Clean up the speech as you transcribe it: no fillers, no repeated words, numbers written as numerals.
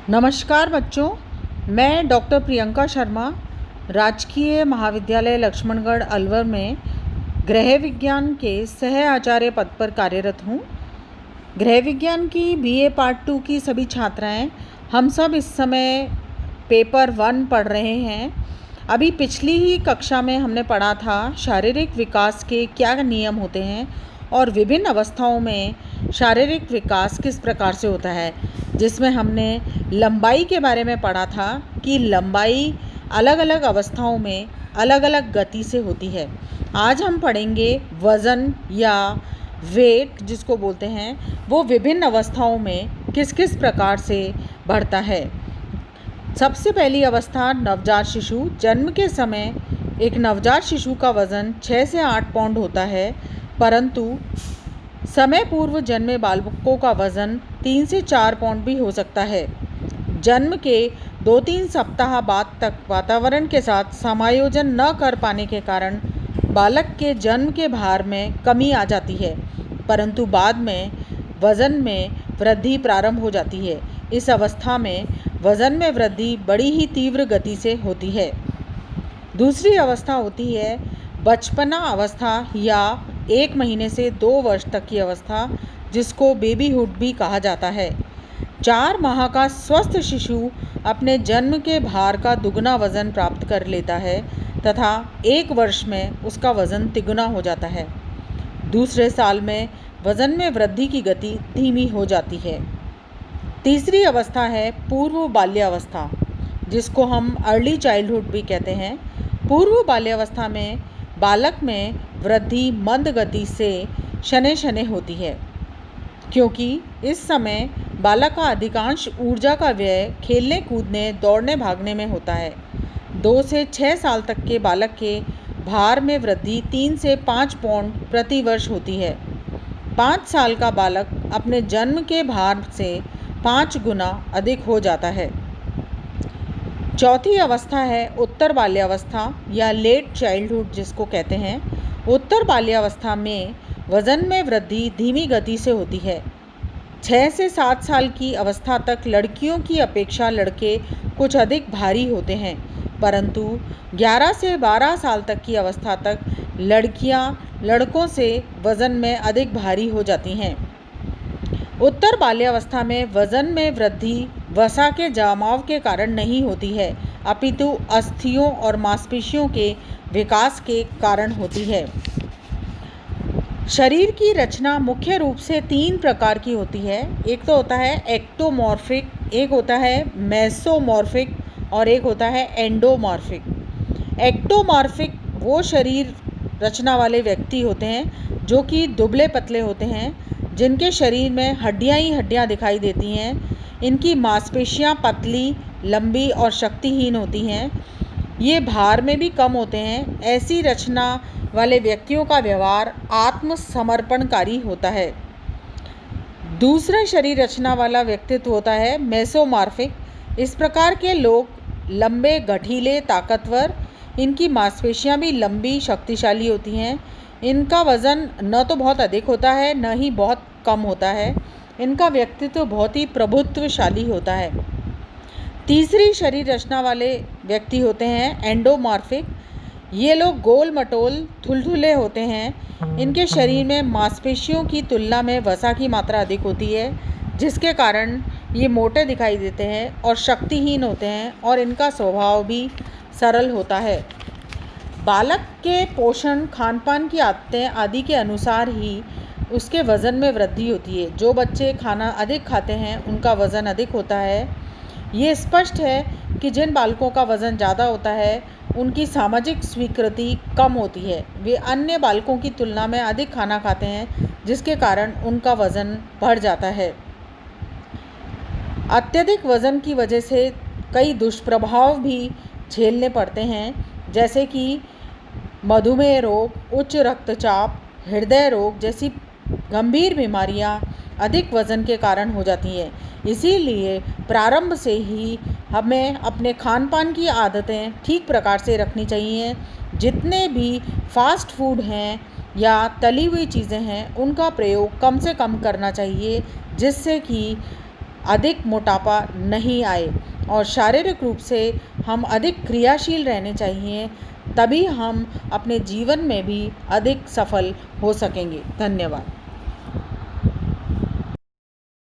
नमस्कार बच्चों, मैं डॉक्टर प्रियंका शर्मा राजकीय महाविद्यालय लक्ष्मणगढ़ अलवर में गृह विज्ञान के सह आचार्य पद पर कार्यरत हूँ। गृह विज्ञान की बीए पार्ट 2 की सभी छात्राएं हम सब इस समय पेपर 1 पढ़ रहे हैं। अभी पिछली ही कक्षा में हमने पढ़ा था शारीरिक विकास के क्या नियम होते हैं और विभिन्न अवस्थाओं में शारीरिक विकास किस प्रकार से होता है, जिसमें हमने लंबाई के बारे में पढ़ा था कि लंबाई अलग अलग अवस्थाओं में अलग अलग गति से होती है। आज हम पढ़ेंगे वज़न या वेट जिसको बोलते हैं, वो विभिन्न अवस्थाओं में किस किस प्रकार से बढ़ता है। सबसे पहली अवस्था नवजात शिशु। जन्म के समय एक नवजात शिशु का वज़न 6 से 8 पाउंड होता है, परंतु समय पूर्व जन्मे बालकों का वज़न 3 से 4 पाउंड भी हो सकता है। जन्म के 2-3 सप्ताह बाद तक वातावरण के साथ समायोजन न कर पाने के कारण बालक के जन्म के भार में कमी आ जाती है, परंतु बाद में वज़न में वृद्धि प्रारंभ हो जाती है। इस अवस्था में वज़न में वृद्धि बड़ी ही तीव्र गति से होती है। दूसरी अवस्था होती है बचपना अवस्था या 1 महीने से 2 वर्ष तक की अवस्था, जिसको बेबीहुड भी कहा जाता है। 4 माह का स्वस्थ शिशु अपने जन्म के भार का दुगना वज़न प्राप्त कर लेता है तथा 1 वर्ष में उसका वज़न तिगुना हो जाता है। दूसरे साल में वज़न में वृद्धि की गति धीमी हो जाती है। तीसरी अवस्था है पूर्व बाल्यावस्था, जिसको हम अर्ली चाइल्डहुड भी कहते हैं। पूर्व बाल्यावस्था में बालक में वृद्धि मंद गति से शनै शनै होती है, क्योंकि इस समय बालक का अधिकांश ऊर्जा का व्यय खेलने कूदने दौड़ने भागने में होता है। 2 से 6 साल तक के बालक के भार में वृद्धि 3 से 5 पाउंड प्रति वर्ष होती है। 5 साल का बालक अपने जन्म के भार से 5 गुना अधिक हो जाता है। चौथी अवस्था है उत्तर बाल्यावस्था या लेट चाइल्डहुड जिसको कहते हैं। उत्तर बाल्यावस्था में वज़न में वृद्धि धीमी गति से होती है। 6 से 7 साल की अवस्था तक लड़कियों की अपेक्षा लड़के कुछ अधिक भारी होते हैं, परंतु 11 से 12 साल तक की अवस्था तक लड़कियां लड़कों से वज़न में अधिक भारी हो जाती हैं। उत्तर बाल्यावस्था में वज़न में वृद्धि वसा के जमाव के कारण नहीं होती है, अपितु अस्थियों और मांसपेशियों के विकास के कारण होती है। शरीर की रचना मुख्य रूप से 3 प्रकार की होती है। एक तो होता है एक्टोमॉर्फिक, एक होता है मेसोमॉर्फिक और एक होता है एंडोमॉर्फिक। एक्टोमॉर्फिक वो शरीर रचना वाले व्यक्ति होते हैं जो कि दुबले पतले होते हैं, जिनके शरीर में हड्डियां ही हड्डियां दिखाई देती हैं। इनकी मांसपेशियां पतली, लंबी और शक्तिहीन होती हैं। ये भार में भी कम होते हैं। ऐसी रचना वाले व्यक्तियों का व्यवहार आत्मसमर्पणकारी होता है। दूसरा शरीर रचना वाला व्यक्तित्व होता है मेसोमॉर्फिक। इस प्रकार के लोग लंबे, गठीले, ताकतवर, इनकी मांसपेशियां भी लंबी, शक्तिशाली होती हैं। इनका वज़न न तो बहुत अधिक होता है न ही बहुत कम होता है। इनका व्यक्तित्व बहुत ही प्रभुत्वशाली होता है। तीसरी शरीर रचना वाले व्यक्ति होते हैं एंडोमॉर्फिक। ये लोग गोल मटोल, थुलथुले होते हैं। इनके शरीर में मांसपेशियों की तुलना में वसा की मात्रा अधिक होती है, जिसके कारण ये मोटे दिखाई देते हैं और शक्तिहीन होते हैं, और इनका स्वभाव भी सरल होता है। बालक के पोषण, खानपान की आदतें आदि के अनुसार ही उसके वज़न में वृद्धि होती है। जो बच्चे खाना अधिक खाते हैं उनका वज़न अधिक होता है। ये स्पष्ट है कि जिन बालकों का वज़न ज़्यादा होता है उनकी सामाजिक स्वीकृति कम होती है। वे अन्य बालकों की तुलना में अधिक खाना खाते हैं, जिसके कारण उनका वज़न बढ़ जाता है। अत्यधिक वज़न की वजह से कई दुष्प्रभाव भी झेलने पड़ते हैं, जैसे कि मधुमेह रोग, उच्च रक्तचाप, हृदय रोग जैसी गंभीर बीमारियां अधिक वज़न के कारण हो जाती हैं। इसीलिए प्रारंभ से ही हमें अपने खान पान की आदतें ठीक प्रकार से रखनी चाहिए। जितने भी फास्ट फूड हैं या तली हुई चीज़ें हैं उनका प्रयोग कम से कम करना चाहिए, जिससे कि अधिक मोटापा नहीं आए और शारीरिक रूप से हम अधिक क्रियाशील रहने चाहिए, तभी हम अपने जीवन में भी अधिक सफल हो सकेंगे। धन्यवाद।